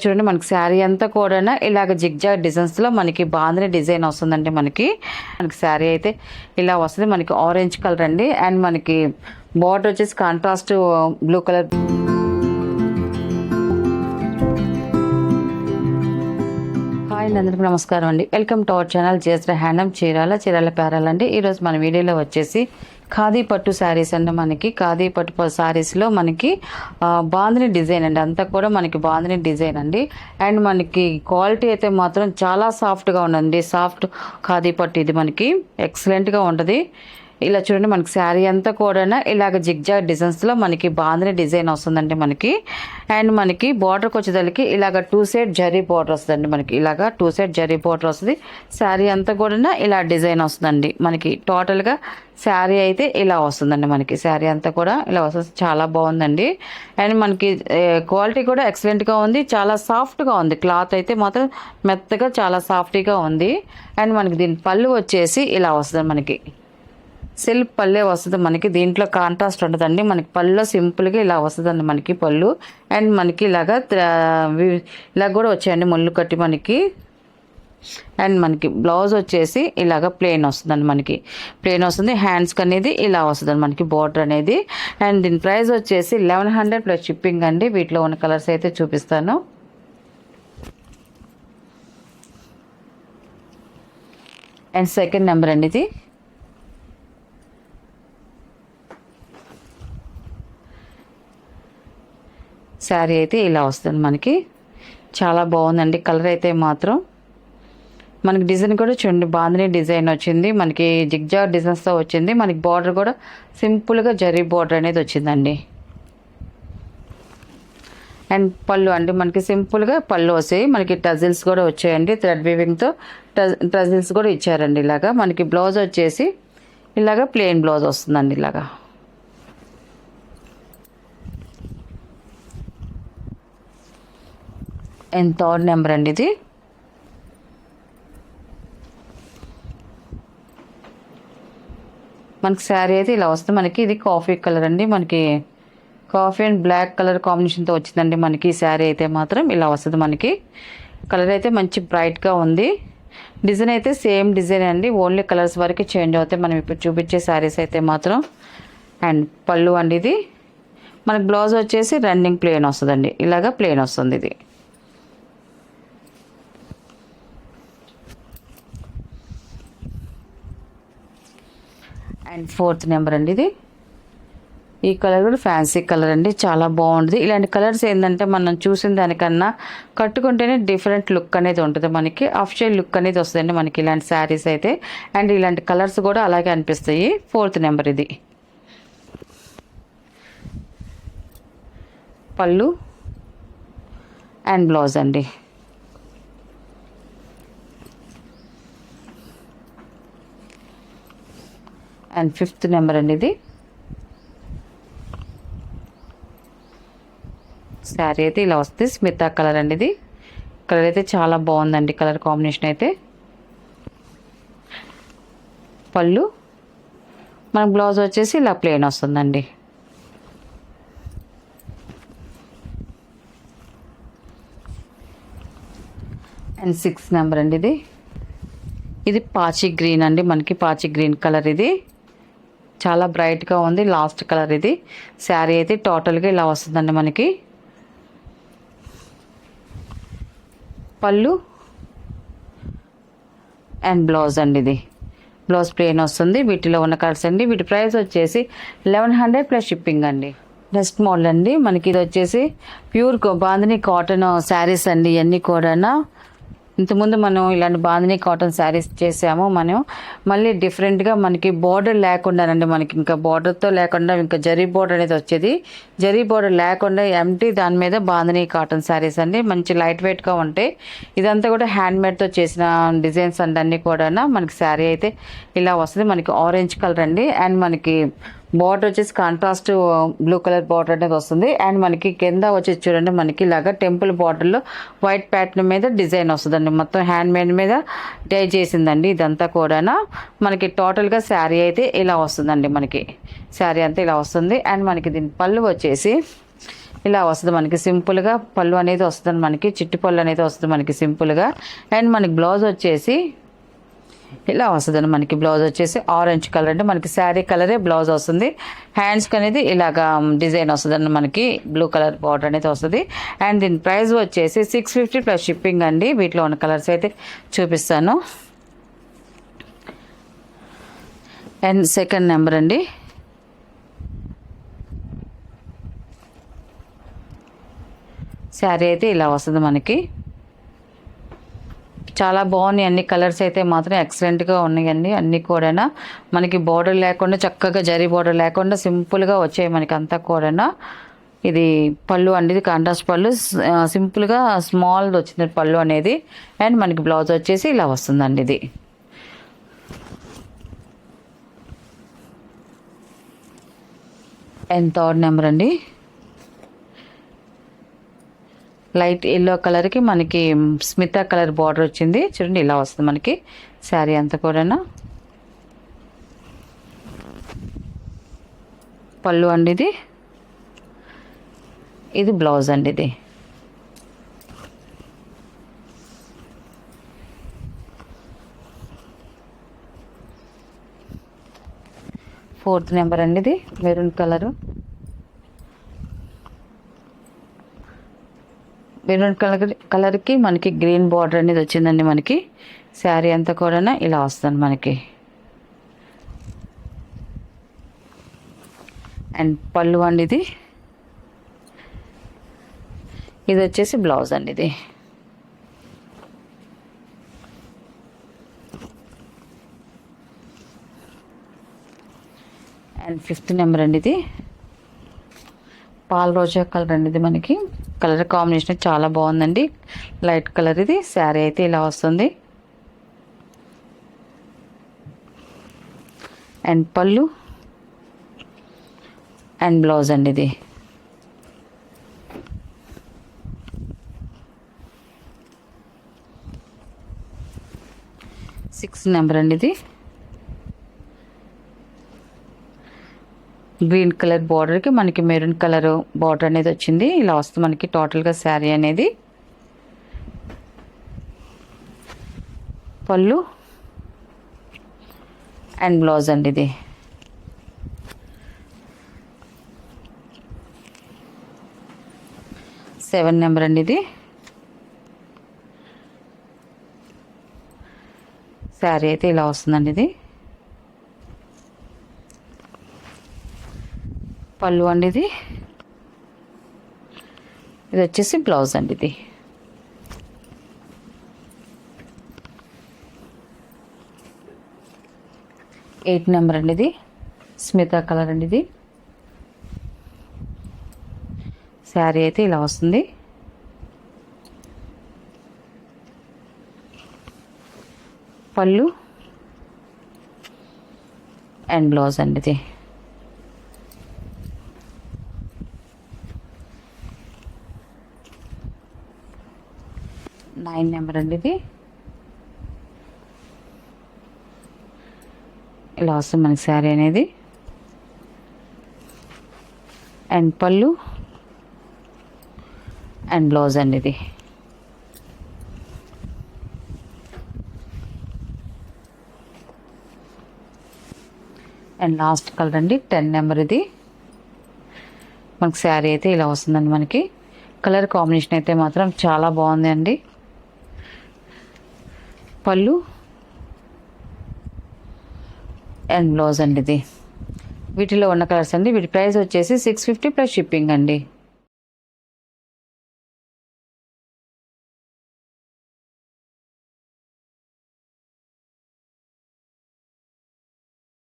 చూడండి మనకి శారీ అంతా కూడా ఇలాగ జిగ్జాగ్ డిజైన్స్ లో మనకి బాందిని డిజైన్ వస్తుందండి. మనకి శారీ అయితే ఇలా వస్తుంది. మనకి ఆరెంజ్ కలర్ అండి. అండ్ మనకి బార్డర్ వచ్చేసి కాంట్రాస్ట్ బ్లూ కలర్. హాయ్ అందరికీ నమస్కారం అండి. Welcome to our channel Jesra handloom Chirala పేరాలండి. ఈరోజు మన వీడియోలో వచ్చేసి ఖాదీ పట్టు శారీస్ అండి. మనకి ఖాదీ పట్టు శారీస్లో మనకి బాందిని డిజైన్ అండి. అంతా కూడా మనకి బాందిని డిజైన్ అండి. అండ్ మనకి క్వాలిటీ అయితే మాత్రం చాలా సాఫ్ట్గా ఉందండి. సాఫ్ట్ ఖాదీ పట్టు ఇది మనకి ఎక్సలెంట్గా ఉంటుంది. ఇలా చూడండి మనకి శారీ అంతా కూడా ఇలాగ జిగ్జాగ్ డిజైన్స్లో మనకి బాందిని డిజైన్ వస్తుందండి మనకి. అండ్ మనకి బార్డర్కి వచ్చేదానికి ఇలాగ 2 సైడ్ జరీ బార్డర్ వస్తుందండి. మనకి ఇలాగ 2 సైడ్ జరీ బార్డర్ వస్తుంది. శారీ అంతా కూడా ఇలా డిజైన్ వస్తుందండి మనకి. టోటల్గా శారీ అయితే ఇలా వస్తుందండి మనకి. శారీ అంతా కూడా ఇలా వస్తుంది. చాలా బాగుందండి. అండ్ మనకి క్వాలిటీ కూడా ఎక్సలెంట్గా ఉంది. చాలా సాఫ్ట్గా ఉంది. క్లాత్ అయితే మాత్రం మెత్తగా చాలా సాఫ్ట్గా ఉంది. అండ్ మనకి దీని పళ్ళు వచ్చేసి ఇలా వస్తుంది. మనకి సెల్ఫ్ పళ్ళే వస్తుంది మనకి. దీంట్లో కాంట్రాస్ట్ ఉంటుందండి. మనకి పళ్ళు సింపుల్గా ఇలా వస్తుందండి మనకి పళ్ళు. అండ్ మనకి ఇలా కూడా వచ్చాయండి ముళ్ళు కట్టి మనకి. అండ్ మనకి బ్లౌజ్ వచ్చేసి ఇలాగ ప్లెయిన్ వస్తుందండి. మనకి ప్లెయిన్ వస్తుంది. హ్యాండ్స్కి అనేది ఇలా వస్తుందండి మనకి బోర్డర్ అనేది. అండ్ దీని ప్రైస్ వచ్చేసి 1100 ప్లస్ షిప్పింగ్ అండి. వీటిలో ఉన్న కలర్స్ అయితే చూపిస్తాను. అండ్ సెకండ్ నెంబర్ అండి ఇది. శారీ అయితే ఇలా వస్తుంది మనకి. చాలా బాగుందండి. కలర్ అయితే మాత్రం మనకి డిజైన్ కూడా చూడండి బాందిని డిజైన్ వచ్చింది. మనకి జిగ్జాగ్ డిజైన్స్తో వచ్చింది. మనకి బార్డర్ కూడా సింపుల్గా జరీ బార్డర్ అనేది వచ్చిందండి. అండ్ పళ్ళు అండి మనకి సింపుల్గా పళ్ళు వస్తాయి. మనకి టజిల్స్ కూడా వచ్చాయండి. థ్రెడ్ వీవింగ్తో టజిల్స్ కూడా ఇచ్చారండి. ఇలాగా మనకి బ్లౌజ్ వచ్చేసి ఇలాగా ప్లెయిన్ బ్లౌజ్ వస్తుందండి. ఇలాగా అండ్ థర్డ్ నెంబర్ అండి ఇది. మనకి శారీ అయితే ఇలా వస్తుంది మనకి. ఇది కాఫీ కలర్ అండి. మనకి కాఫీ అండ్ బ్లాక్ కలర్ కాంబినేషన్తో వచ్చిందండి మనకి. శారీ అయితే మాత్రం ఇలా వస్తుంది మనకి. కలర్ అయితే మంచి బ్రైట్గా ఉంది. డిజైన్ అయితే సేమ్ డిజైన్ అండి. ఓన్లీ కలర్స్ వరకు చేంజ్ అవుతాయి మనం ఇప్పుడు చూపించే శారీస్ అయితే మాత్రం. అండ్ పళ్ళు అండి ఇది. మనకి బ్లౌజ్ వచ్చేసి రన్నింగ్ ప్లెయిన్ వస్తుందండి. ఇలాగా ప్లెయిన్ వస్తుంది ఇది. అండ్ ఫోర్త్ నెంబర్ అండి ఇది. ఈ కలర్ కూడా ఫ్యాన్సీ కలర్ అండి. చాలా బాగుంటుంది. ఇలాంటి కలర్స్ ఏంటంటే మనం చూసిన దానికన్నా కట్టుకుంటేనే డిఫరెంట్ లుక్ అనేది ఉంటుంది మనకి. అఫిషియల్ లుక్ అనేది వస్తుందండి మనకి ఇలాంటి శారీస్ అయితే. అండ్ ఇలాంటి కలర్స్ కూడా అలాగే అనిపిస్తాయి. ఫోర్త్ నెంబర్ ఇది. పళ్ళు అండ్ బ్లౌజ్ అండి. అండ్ ఫిఫ్త్ నెంబర్ అండి ఇది. శారీ అయితే ఇలా వస్తుంది. స్మితా కలర్ అండి ఇది. కలర్ అయితే చాలా బాగుందండి. కలర్ కాంబినేషన్ అయితే. పళ్ళు మన బ్లౌజ్ వచ్చేసి ఇలా ప్లెయిన్ వస్తుందండి. అండ్ 6th నెంబర్ అండి ఇది. ఇది పాచి గ్రీన్ అండి. మనకి పాచి గ్రీన్ కలర్ ఇది. చాలా బ్రైట్గా ఉంది. లాస్ట్ కలర్ ఇది. శారీ అయితే టోటల్గా ఇలా వస్తుందండి మనకి. పళ్ళు అండ్ బ్లౌజ్ అండి ఇది. బ్లౌజ్ ప్లెయిన్ వస్తుంది. వీటిలో ఉన్న కలర్స్ అండి. వీటి ప్రైస్ వచ్చేసి 1100 ప్లస్ షిప్పింగ్ అండి. నెక్స్ట్ మోడల్ అండి మనకి. ఇది వచ్చేసి ప్యూర్ బాందిని కాటన్ శారీస్ అండి. ఇవన్నీ కూడా ఇంతకుముందు మనం ఇలాంటి బాందిని కాటన్ శారీస్ చేసాము మనం. మళ్ళీ డిఫరెంట్గా మనకి బార్డర్ లేకుండానండి. మనకి ఇంకా బార్డర్తో లేకుండా ఇంకా జరీ బార్డర్ అనేది వచ్చేది. జరీ బార్డర్ లేకుండా ఎంటీ దాని మీద బాందిని కాటన్ శారీస్ అండి. మంచి లైట్ వెయిట్గా ఉంటాయి. ఇదంతా కూడా హ్యాండ్మేడ్తో చేసిన డిజైన్స్ అండి అన్నీ కూడా. మనకి శారీ అయితే ఇలా వస్తుంది. మనకి ఆరెంజ్ కలర్ అండి. అండ్ మనకి బార్డర్ వచ్చేసి కాంట్రాస్ట్ బ్లూ కలర్ బార్డర్ అనేది వస్తుంది. అండ్ మనకి కింద వచ్చేసి చూడండి మనకి ఇలాగా టెంపుల్ బార్డర్లో వైట్ ప్యాటర్న్ మీద డిజైన్ వస్తుందండి. మొత్తం హ్యాండ్ మేడ్ మీద డై చేసిందండి ఇదంతా కూడా. మనకి టోటల్గా శారీ అయితే ఇలా వస్తుందండి. మనకి శారీ అంతా ఇలా వస్తుంది. అండ్ మనకి దీని పళ్ళు వచ్చేసి ఇలా వస్తుంది మనకి సింపుల్గా. పళ్ళు అనేది వస్తుంది మనకి, చిట్టి పళ్ళు అనేది వస్తుంది మనకి సింపుల్గా. అండ్ మనకి బ్లౌజ్ వచ్చేసి ఇలా వస్తుంది మనకి. బ్లౌజ్ వచ్చేసి ఆరెంజ్ కలర్, అంటే మనకి శారీ కలరే బ్లౌజ్ వస్తుంది. హ్యాండ్స్కి అనేది ఇలాగా డిజైన్ వస్తుంది మనకి, బ్లూ కలర్ బార్డర్ అనేది వస్తుంది. అండ్ దీని ప్రైస్ వచ్చేసి 650 ప్లస్ షిప్పింగ్ అండి. వీటిలో ఉన్న కలర్స్ అయితే చూపిస్తాను. అండ్ సెకండ్ నెంబర్ అండి, శారీ అయితే ఇలా వస్తుంది మనకి. చాలా బాగున్నాయి అన్ని కలర్స్ అయితే మాత్రం ఎక్సలెంట్గా ఉన్నాయండి. అన్నీ కూడా మనకి బార్డర్ లేకుండా, చక్కగా జరీ బార్డర్ లేకుండా సింపుల్గా వచ్చాయి మనకి అంతా కూడా. ఇది పళ్ళు అండి, ఇది కాంట్రాస్ట్ పళ్ళు, సింపుల్గా స్మాల్ వచ్చింది పళ్ళు అనేది. అండ్ మనకి బ్లౌజ్ వచ్చేసి ఇలా వస్తుందండి. ఇది అండ్ థర్డ్ నెంబర్ అండి, లైట్ ఎల్లో కలర్కి మనకి స్మితా కలర్ బార్డర్ వచ్చింది చూడండి. ఇలా వస్తుంది మనకి శారీ అంతా కూడా. పళ్ళు అండి ఇది, ఇది బ్లౌజ్ అండి. ఇది ఫోర్త్ నెంబర్ అండి, ఇది మెరూన్ కలరు. మెరూన్ కలర్కి మనకి గ్రీన్ బార్డర్ అనేది వచ్చిందండి మనకి. శారీ అంతా కూడా ఇలా వస్తుంది మనకి. అండ్ పళ్ళు అండి ఇది, ఇది వచ్చేసి బ్లౌజ్ అండి. ఇది అండ్ ఫిఫ్త్ నెంబర్ అండి, ఇది పాల్ రోజా కలర్ అండి. ఇది మనకి కలర్ కాంబినేషన్ చాలా బాగుందండి, లైట్ కలర్. ఇది శారీ అయితే ఇలా వస్తుంది. అండ్ పళ్ళు అండ్ బ్లౌజ్ అండి. ఇది సిక్స్త్ నెంబర్ అండి, ఇది గ్రీన్ కలర్ బార్డర్కి మనకి మెరూన్ కలర్ బార్డర్ అనేది వచ్చింది. ఇలా వస్తుంది మనకి టోటల్గా శారీ అనేది. పళ్ళు అండ్ బ్లౌజ్ అండి. ఇది సెవెన్ నెంబర్ అండి, ఇది శారీ అయితే ఇలా వస్తుందండి. ఇది పళ్ళు అండి. ఇది వచ్చేసి బ్లౌజ్ అండి. ఇది ఎయిట్ నెంబర్ అండి, ఇది స్మితా కలర్ అండి. ఇది శారీ అయితే ఇలా వస్తుంది. పళ్ళు అండ్ బ్లౌజ్ అండి. ఇది నైన్ నెంబర్ అండి, ఇది ఇలా వస్తుంది మనకి శారీ అనేది. అండ్ పళ్ళు అండ్ బ్లౌజ్ అండి. ఇది అండ్ లాస్ట్ కలర్ అండి, 10 నెంబర్. ఇది మనకి శారీ అయితే ఇలా వస్తుందండి మనకి. కలర్ కాంబినేషన్ అయితే మాత్రం చాలా బాగుంది అండి. పళ్ళు అండ్ బ్లౌజ్ అండి. ఇది వీటిలో ఉన్న కలర్స్ అండి. వీటి ప్రైస్ వచ్చేసి 650 ప్లస్ షిప్పింగ్ అండి.